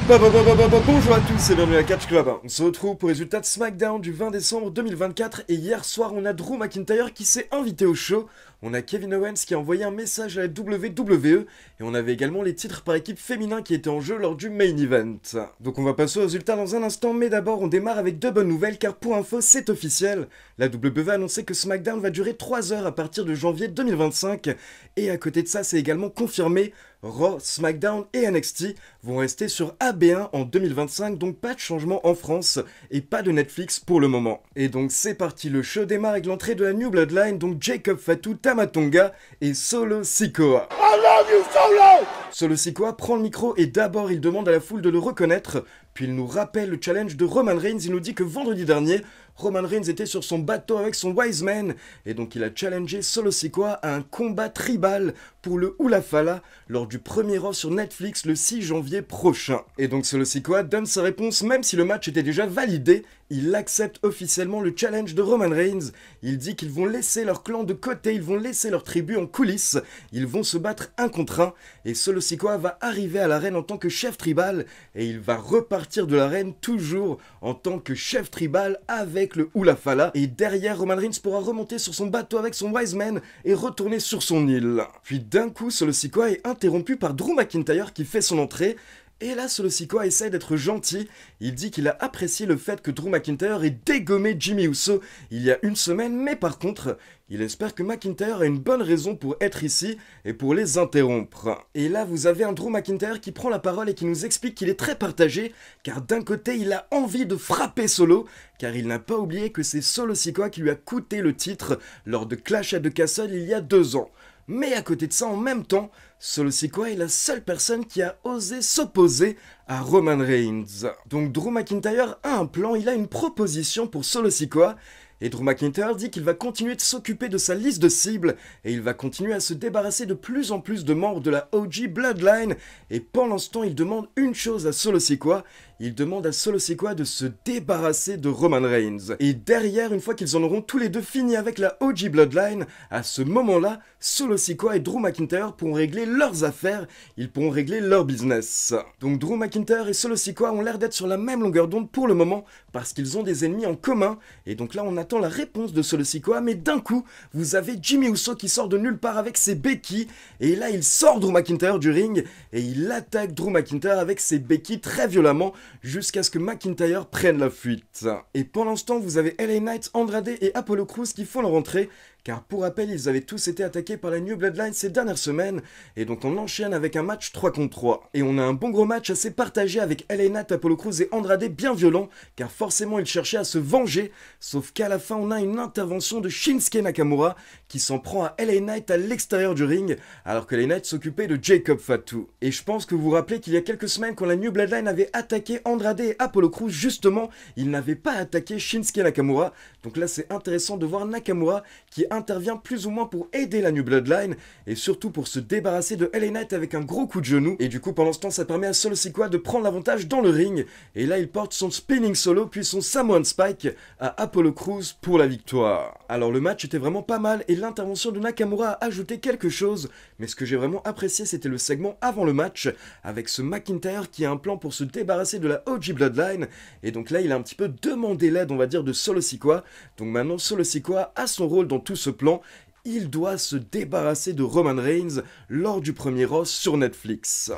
Bonjour à tous et bienvenue à Catch Club. On se retrouve pour les résultats de SmackDown du 20 décembre 2024 et hier soir on a Drew McIntyre qui s'est invité au show. On a Kevin Owens qui a envoyé un message à la WWE et on avait également les titres par équipe féminin qui étaient en jeu lors du main event. Donc on va passer aux résultats dans un instant, mais d'abord on démarre avec deux bonnes nouvelles car pour info c'est officiel. La WWE a annoncé que SmackDown va durer 3 heures à partir de janvier 2025 et à côté de ça c'est également confirmé. Raw, SmackDown et NXT vont rester sur AB1 en 2025, donc pas de changement en France et pas de Netflix pour le moment. Et donc c'est parti, le show démarre avec l'entrée de la New Bloodline, donc Jacob Fatu, Tama Tonga et Solo Sikoa. I love you, Solo! Solo Sikoa prend le micro et d'abord il demande à la foule de le reconnaître, puis il nous rappelle le challenge de Roman Reigns, il nous dit que vendredi dernier, Roman Reigns était sur son bateau avec son Wise Man, et donc il a challengé Solo Sikoa à un combat tribal pour le Hula Fala lors du premier Raw sur Netflix le 6 janvier prochain. Et donc Solo Sikoa donne sa réponse même si le match était déjà validé, il accepte officiellement le challenge de Roman Reigns, il dit qu'ils vont laisser leur clan de côté, ils vont laisser leur tribu en coulisses, ils vont se battre un contre un, et Solo Sikoa va arriver à l'arène en tant que chef tribal, et il va repartir de l'arène toujours en tant que chef tribal avec le Hula Fala, et derrière Roman Reigns pourra remonter sur son bateau avec son Wise Man et retourner sur son île. Puis d'un coup, Solo Sikoa est interrompu par Drew McIntyre qui fait son entrée. Et là, Solo Sikoa essaie d'être gentil, il dit qu'il a apprécié le fait que Drew McIntyre ait dégommé Jimmy Uso il y a une semaine, mais par contre, il espère que McIntyre a une bonne raison pour être ici et pour les interrompre. Et là, vous avez un Drew McIntyre qui prend la parole et qui nous explique qu'il est très partagé, car d'un côté, il a envie de frapper Solo, car il n'a pas oublié que c'est Solo Sikoa qui lui a coûté le titre lors de Clash at the Castle il y a 2 ans. Mais à côté de ça, en même temps, Solo Sikoa est la seule personne qui a osé s'opposer à Roman Reigns. Donc Drew McIntyre a un plan, il a une proposition pour Solo Sikoa, et Drew McIntyre dit qu'il va continuer de s'occuper de sa liste de cibles, et il va continuer à se débarrasser de plus en plus de membres de la OG Bloodline, et pendant ce temps, il demande une chose à Solo Sikoa, il demande à Solo Sikoa de se débarrasser de Roman Reigns. Et derrière, une fois qu'ils en auront tous les deux fini avec la OG Bloodline, à ce moment-là, Solo Sikoa et Drew McIntyre pourront régler leurs affaires, ils pourront régler leur business. Donc Drew McIntyre et Solo Sikoa ont l'air d'être sur la même longueur d'onde pour le moment, parce qu'ils ont des ennemis en commun, et donc là on attend la réponse de Solo Sikoa, mais d'un coup, vous avez Jimmy Uso qui sort de nulle part avec ses béquilles, et là il sort Drew McIntyre du ring, et il attaque Drew McIntyre avec ses béquilles très violemment, jusqu'à ce que McIntyre prenne la fuite. Et pendant ce temps, vous avez LA Knight, Andrade et Apollo Crews qui font leur entrée, car pour rappel, ils avaient tous été attaqués par la New Bloodline ces dernières semaines, et donc on enchaîne avec un match 3 contre 3. Et on a un bon gros match assez partagé avec LA Knight, Apollo Crews et Andrade bien violent, car forcément ils cherchaient à se venger, sauf qu'à la fin on a une intervention de Shinsuke Nakamura, qui s'en prend à LA Knight à l'extérieur du ring, alors que LA Knight s'occupait de Jacob Fatu. Et je pense que vous vous rappelez qu'il y a quelques semaines, quand la New Bloodline avait attaqué Andrade et Apollo Crews, justement, ils n'avaient pas attaqué Shinsuke Nakamura, donc là c'est intéressant de voir Nakamura qui intervient plus ou moins pour aider la New Bloodline et surtout pour se débarrasser de LA Knight avec un gros coup de genou. Et du coup pendant ce temps ça permet à Solo Sikoa de prendre l'avantage dans le ring, et là il porte son spinning solo puis son Samoan Spike à Apollo Crews pour la victoire. Alors le match était vraiment pas mal et l'intervention de Nakamura a ajouté quelque chose, mais ce que j'ai vraiment apprécié c'était le segment avant le match avec ce McIntyre qui a un plan pour se débarrasser de la OG Bloodline, et donc là il a un petit peu demandé l'aide on va dire de Solo Sikoa. Donc maintenant Solo Sikoa a son rôle dans tout ce plan, il doit se débarrasser de Roman Reigns lors du premier Raw sur Netflix.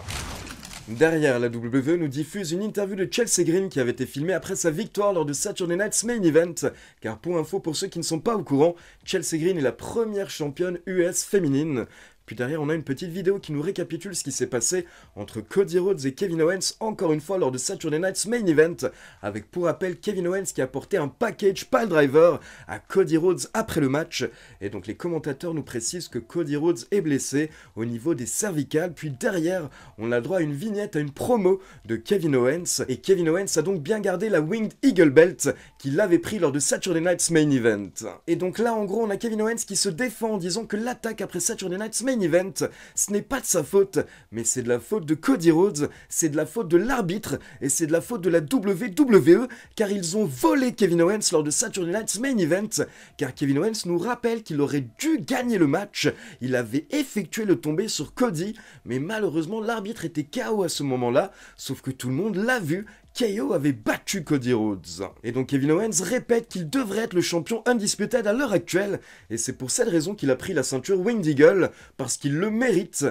Derrière, la WWE nous diffuse une interview de Chelsea Green qui avait été filmée après sa victoire lors de Saturday Night's Main Event, car pour info pour ceux qui ne sont pas au courant, Chelsea Green est la première championne US féminine. Puis derrière, on a une petite vidéo qui nous récapitule ce qui s'est passé entre Cody Rhodes et Kevin Owens, encore une fois lors de Saturday Night's Main Event, avec pour rappel Kevin Owens qui a porté un package piledriver à Cody Rhodes après le match. Et donc les commentateurs nous précisent que Cody Rhodes est blessé au niveau des cervicales. Puis derrière, on a droit à une vignette, à une promo de Kevin Owens. Et Kevin Owens a donc bien gardé la Winged Eagle Belt qu'il avait pris lors de Saturday Night's Main Event. Et donc là, en gros, on a Kevin Owens qui se défend en disant que l'attaque après Saturday Night's Main main event. Ce n'est pas de sa faute, mais c'est de la faute de Cody Rhodes, c'est de la faute de l'arbitre, et c'est de la faute de la WWE, car ils ont volé Kevin Owens lors de Saturday Night's Main Event, car Kevin Owens nous rappelle qu'il aurait dû gagner le match. Il avait effectué le tombé sur Cody, mais malheureusement l'arbitre était KO à ce moment-là, sauf que tout le monde l'a vu. KO avait battu Cody Rhodes. Et donc Kevin Owens répète qu'il devrait être le champion undisputed à l'heure actuelle, et c'est pour cette raison qu'il a pris la ceinture Winged Eagle, parce qu'il le mérite.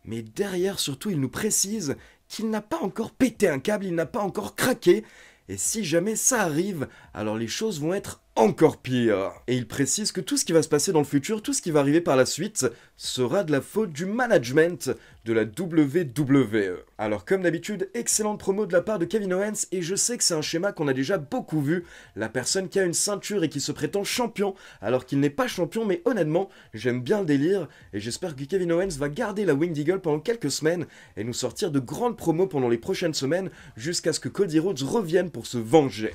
Mais derrière surtout il nous précise qu'il n'a pas encore pété un câble, il n'a pas encore craqué, et si jamais ça arrive, alors les choses vont être encore pire. Et il précise que tout ce qui va se passer dans le futur, tout ce qui va arriver par la suite, sera de la faute du management de la WWE. Alors comme d'habitude, excellente promo de la part de Kevin Owens, et je sais que c'est un schéma qu'on a déjà beaucoup vu, la personne qui a une ceinture et qui se prétend champion, alors qu'il n'est pas champion, mais honnêtement, j'aime bien le délire, et j'espère que Kevin Owens va garder la Winged Eagle pendant quelques semaines, et nous sortir de grandes promos pendant les prochaines semaines, jusqu'à ce que Cody Rhodes revienne pour se venger.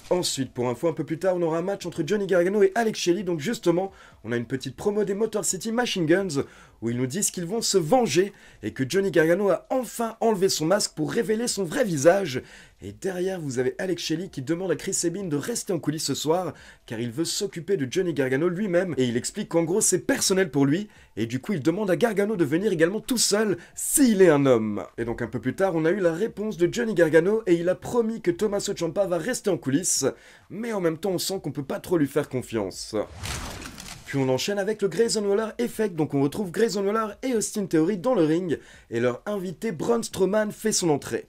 Ensuite, pour info un peu plus tard, on aura un match entre Johnny Gargano et Alex Shelley, donc justement, on a une petite promo des Motor City Machine Guns, où ils nous disent qu'ils vont se venger, et que Johnny Gargano a enfin enlevé son masque pour révéler son vrai visage. Et derrière, vous avez Alex Shelley qui demande à Chris Sabin de rester en coulisses ce soir, car il veut s'occuper de Johnny Gargano lui-même, et il explique qu'en gros c'est personnel pour lui, et du coup il demande à Gargano de venir également tout seul, s'il est un homme. Et donc un peu plus tard, on a eu la réponse de Johnny Gargano, et il a promis que Tommaso Ciampa va rester en coulisses, mais en même temps on sent qu'on peut pas trop lui faire confiance. Puis on enchaîne avec le Grayson Waller Effect, donc on retrouve Grayson Waller et Austin Theory dans le ring, et leur invité Braun Strowman fait son entrée.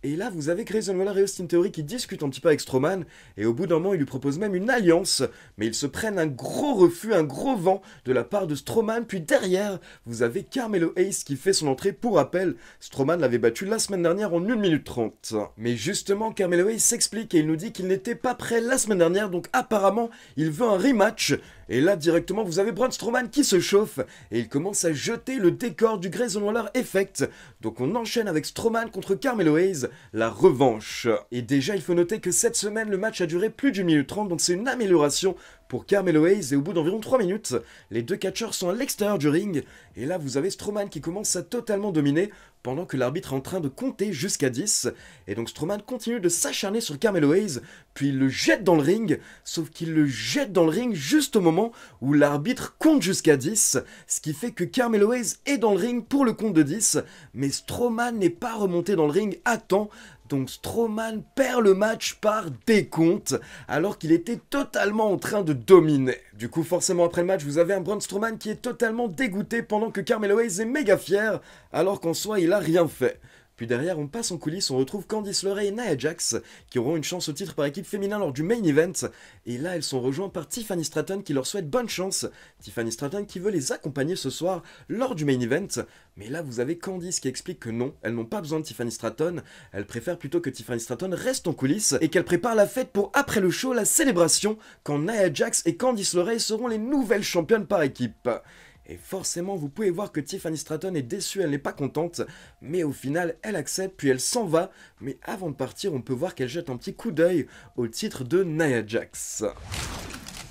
Et là, vous avez Grayson Waller et Austin Theory qui discutent un petit peu avec Strowman, et au bout d'un moment, ils lui proposent même une alliance, mais ils se prennent un gros refus, un gros vent de la part de Strowman, puis derrière, vous avez Carmelo Hayes qui fait son entrée. Pour rappel, Strowman l'avait battu la semaine dernière en 1 minute 30. Mais justement, Carmelo Hayes s'explique et il nous dit qu'il n'était pas prêt la semaine dernière, donc apparemment, il veut un rematch. Et là, directement, vous avez Braun Strowman qui se chauffe, et il commence à jeter le décor du Grayson Waller Effect. Donc on enchaîne avec Strowman contre Carmelo Hayes, la revanche. Et déjà, il faut noter que cette semaine, le match a duré plus d'1 minute 30, donc c'est une amélioration pour Carmelo Hayes, et au bout d'environ 3 minutes, les deux catcheurs sont à l'extérieur du ring, et là vous avez Strowman qui commence à totalement dominer, pendant que l'arbitre est en train de compter jusqu'à 10, et donc Strowman continue de s'acharner sur Carmelo Hayes, puis il le jette dans le ring, sauf qu'il le jette dans le ring juste au moment où l'arbitre compte jusqu'à 10, ce qui fait que Carmelo Hayes est dans le ring pour le compte de 10, mais Strowman n'est pas remonté dans le ring à temps. Donc Strowman perd le match par décompte, alors qu'il était totalement en train de dominer. Du coup, forcément, après le match, vous avez un Braun Strowman qui est totalement dégoûté, pendant que Carmelo Hayes est méga fier, alors qu'en soi, il a rien fait. Puis derrière, on passe en coulisses, on retrouve Candice LeRae et Nia Jax, qui auront une chance au titre par équipe féminin lors du main event, et là, elles sont rejointes par Tiffany Stratton qui leur souhaite bonne chance. Tiffany Stratton qui veut les accompagner ce soir lors du main event, mais là, vous avez Candice qui explique que non, elles n'ont pas besoin de Tiffany Stratton, elles préfèrent plutôt que Tiffany Stratton reste en coulisses, et qu'elle prépare la fête pour après le show, la célébration, quand Nia Jax et Candice LeRae seront les nouvelles championnes par équipe. Et forcément, vous pouvez voir que Tiffany Stratton est déçue, elle n'est pas contente, mais au final, elle accepte, puis elle s'en va. Mais avant de partir, on peut voir qu'elle jette un petit coup d'œil au titre de Nia Jax.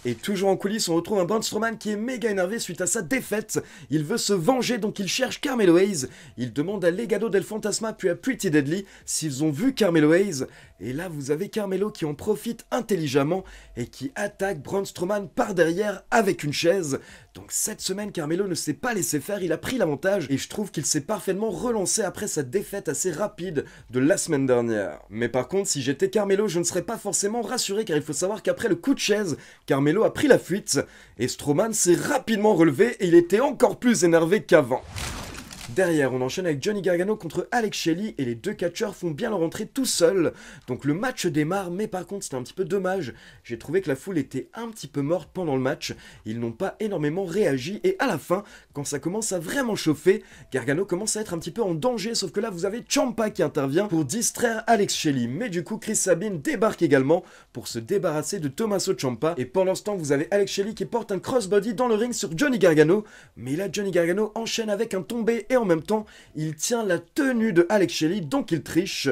Et toujours en coulisses, on retrouve un Braun Strowman qui est méga énervé suite à sa défaite. Il veut se venger, donc il cherche Carmelo Hayes. Il demande à Legado del Fantasma puis à Pretty Deadly s'ils ont vu Carmelo Hayes. Et là, vous avez Carmelo qui en profite intelligemment et qui attaque Braun Strowman par derrière avec une chaise. Donc cette semaine, Carmelo ne s'est pas laissé faire, il a pris l'avantage. Et je trouve qu'il s'est parfaitement relancé après sa défaite assez rapide de la semaine dernière. Mais par contre, si j'étais Carmelo, je ne serais pas forcément rassuré, car il faut savoir qu'après le coup de chaise, Carmelo a pris la fuite, et Strowman s'est rapidement relevé et il était encore plus énervé qu'avant. Derrière, on enchaîne avec Johnny Gargano contre Alex Shelley et les deux catcheurs font bien leur entrée tout seuls. Donc le match démarre, mais par contre c'était un petit peu dommage. J'ai trouvé que la foule était un petit peu morte pendant le match. Ils n'ont pas énormément réagi et à la fin, quand ça commence à vraiment chauffer, Gargano commence à être un petit peu en danger. Sauf que là vous avez Ciampa qui intervient pour distraire Alex Shelley. Mais du coup Chris Sabin débarque également pour se débarrasser de Tommaso Ciampa. Et pendant ce temps vous avez Alex Shelley qui porte un crossbody dans le ring sur Johnny Gargano. Mais là Johnny Gargano enchaîne avec un tombé et en même temps, il tient la tenue de Alex Shelley, donc il triche.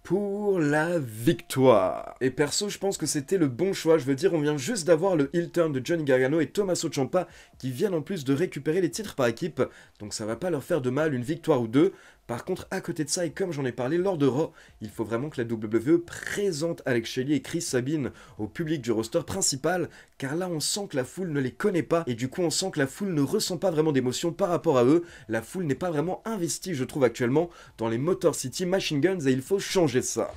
pour la victoire. Et perso, je pense que c'était le bon choix. Je veux dire, on vient juste d'avoir le heel turn de Johnny Gargano et Tommaso Ciampa qui viennent en plus de récupérer les titres par équipe. Donc ça va pas leur faire de mal une victoire ou deux. Par contre, à côté de ça, et comme j'en ai parlé lors de Raw, il faut vraiment que la WWE présente Alex Shelley et Chris Sabin au public du roster principal, car là on sent que la foule ne les connaît pas, et du coup on sent que la foule ne ressent pas vraiment d'émotion par rapport à eux. La foule n'est pas vraiment investie, je trouve actuellement, dans les Motor City Machine Guns, et il faut changer ça.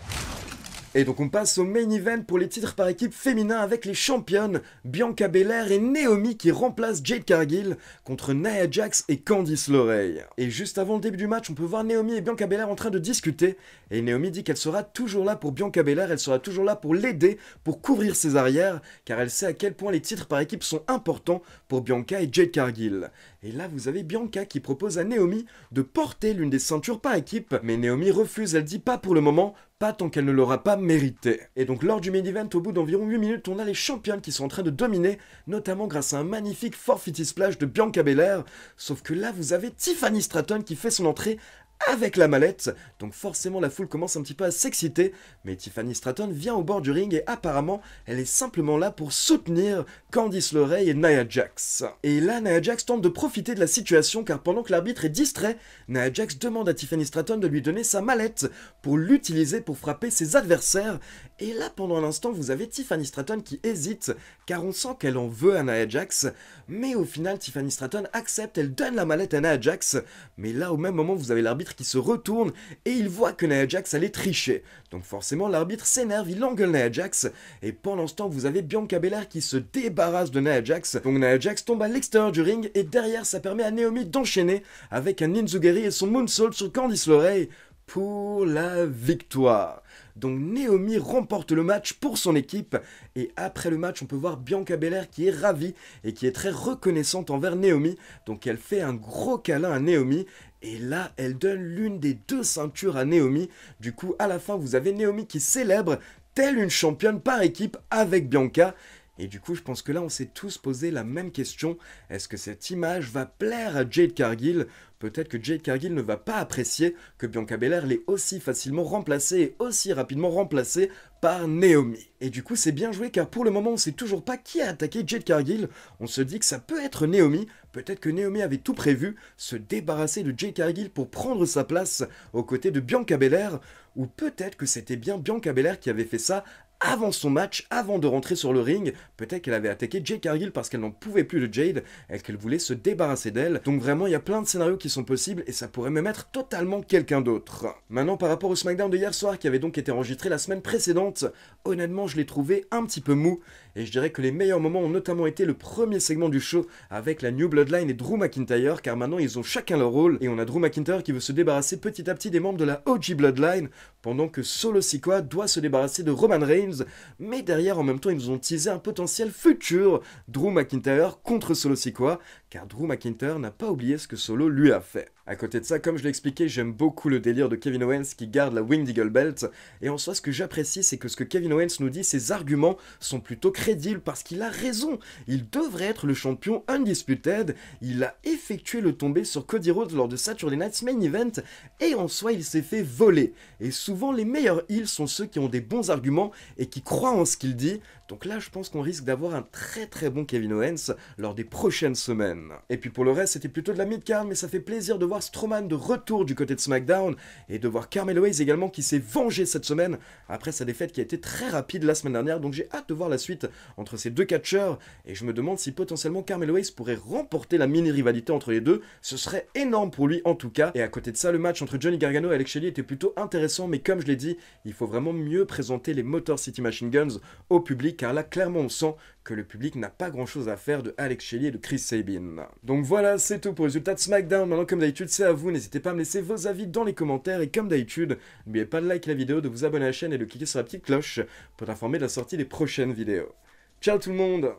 Et donc on passe au main event pour les titres par équipe féminin avec les championnes Bianca Belair et Naomi qui remplacent Jade Cargill contre Nia Jax et Candice LeRae. Et juste avant le début du match, on peut voir Naomi et Bianca Belair en train de discuter. Et Naomi dit qu'elle sera toujours là pour Bianca Belair, elle sera toujours là pour l'aider, pour couvrir ses arrières, car elle sait à quel point les titres par équipe sont importants pour Bianca et Jade Cargill. Et là vous avez Bianca qui propose à Naomi de porter l'une des ceintures par équipe, mais Naomi refuse, elle dit pas pour le moment, pas tant qu'elle ne l'aura pas mérité. Et donc lors du main event, au bout d'environ 8 minutes, on a les championnes qui sont en train de dominer, notamment grâce à un magnifique 450 splash de Bianca Belair. Sauf que là, vous avez Tiffany Stratton qui fait son entrée avec la mallette, donc forcément la foule commence un petit peu à s'exciter, mais Tiffany Stratton vient au bord du ring et apparemment elle est simplement là pour soutenir Candice LeRae et Nia Jax. Et là Nia Jax tente de profiter de la situation car pendant que l'arbitre est distrait, Nia Jax demande à Tiffany Stratton de lui donner sa mallette pour l'utiliser pour frapper ses adversaires, et là pendant un instant vous avez Tiffany Stratton qui hésite car on sent qu'elle en veut à Nia Jax, mais au final Tiffany Stratton accepte, elle donne la mallette à Nia Jax, mais là au même moment vous avez l'arbitre qui se retourne et il voit que Nia Jax allait tricher. Donc forcément l'arbitre s'énerve, il engueule Nia Jax et pendant ce temps vous avez Bianca Belair qui se débarrasse de Nia Jax. Donc Nia Jax tombe à l'extérieur du ring et derrière ça permet à Naomi d'enchaîner avec un Ninzugari et son moonsault sur Candice LeRae pour la victoire. Donc Naomi remporte le match pour son équipe et après le match on peut voir Bianca Belair qui est ravie et qui est très reconnaissante envers Naomi. Donc elle fait un gros câlin à Naomi et là elle donne l'une des deux ceintures à Naomi. Du coup à la fin vous avez Naomi qui célèbre telle une championne par équipe avec Bianca. Et du coup, je pense que là, on s'est tous posé la même question. Est-ce que cette image va plaire à Jade Cargill? Peut-être que Jade Cargill ne va pas apprécier que Bianca Belair l'ait aussi facilement remplacée et aussi rapidement remplacée par Naomi. Et du coup, c'est bien joué car pour le moment, on ne sait toujours pas qui a attaqué Jade Cargill. On se dit que ça peut être Naomi. Peut-être que Naomi avait tout prévu, se débarrasser de Jade Cargill pour prendre sa place aux côtés de Bianca Belair. Ou peut-être que c'était bien Bianca Belair qui avait fait ça avant son match, avant de rentrer sur le ring. Peut-être qu'elle avait attaqué Jade Cargill parce qu'elle n'en pouvait plus de Jade et qu'elle voulait se débarrasser d'elle. Donc vraiment, il y a plein de scénarios qui sont possibles et ça pourrait même être totalement quelqu'un d'autre. Maintenant, par rapport au SmackDown de hier soir qui avait donc été enregistré la semaine précédente, honnêtement, je l'ai trouvé un petit peu mou et je dirais que les meilleurs moments ont notamment été le premier segment du show avec la New Bloodline et Drew McIntyre car maintenant ils ont chacun leur rôle et on a Drew McIntyre qui veut se débarrasser petit à petit des membres de la OG Bloodline pendant que Solo Sikoa doit se débarrasser de Roman Reigns, mais derrière en même temps ils nous ont teasé un potentiel futur Drew McIntyre contre Solo Sikoa car Drew McIntyre n'a pas oublié ce que Solo lui a fait. À côté de ça, comme je l'ai expliqué, j'aime beaucoup le délire de Kevin Owens qui garde la Winged Eagle Belt. Et en soi, ce que j'apprécie, c'est que ce que Kevin Owens nous dit, ses arguments sont plutôt crédibles parce qu'il a raison. Il devrait être le champion Undisputed. Il a effectué le tombé sur Cody Rhodes lors de Saturday Night's Main Event. Et en soi, il s'est fait voler. Et souvent, les meilleurs heels sont ceux qui ont des bons arguments et qui croient en ce qu'il dit. Donc là, je pense qu'on risque d'avoir un très bon Kevin Owens lors des prochaines semaines. Et puis pour le reste, c'était plutôt de la mid-card, mais ça fait plaisir de voir Strowman de retour du côté de SmackDown et de voir Carmelo Hayes également qui s'est vengé cette semaine après sa défaite qui a été très rapide la semaine dernière. Donc j'ai hâte de voir la suite entre ces deux catcheurs et je me demande si potentiellement Carmelo Hayes pourrait remporter la mini-rivalité entre les deux. Ce serait énorme pour lui en tout cas. Et à côté de ça, le match entre Johnny Gargano et Alex Shelley était plutôt intéressant, mais comme je l'ai dit, il faut vraiment mieux présenter les Motor City Machine Guns au public car là clairement on sent que le public n'a pas grand chose à faire de Alex Shelley et de Chris Sabin. Donc voilà, c'est tout pour le résultat de SmackDown. Maintenant, comme d'habitude, c'est à vous. N'hésitez pas à me laisser vos avis dans les commentaires. Et comme d'habitude, n'oubliez pas de liker la vidéo, de vous abonner à la chaîne et de cliquer sur la petite cloche pour t'informer de la sortie des prochaines vidéos. Ciao tout le monde!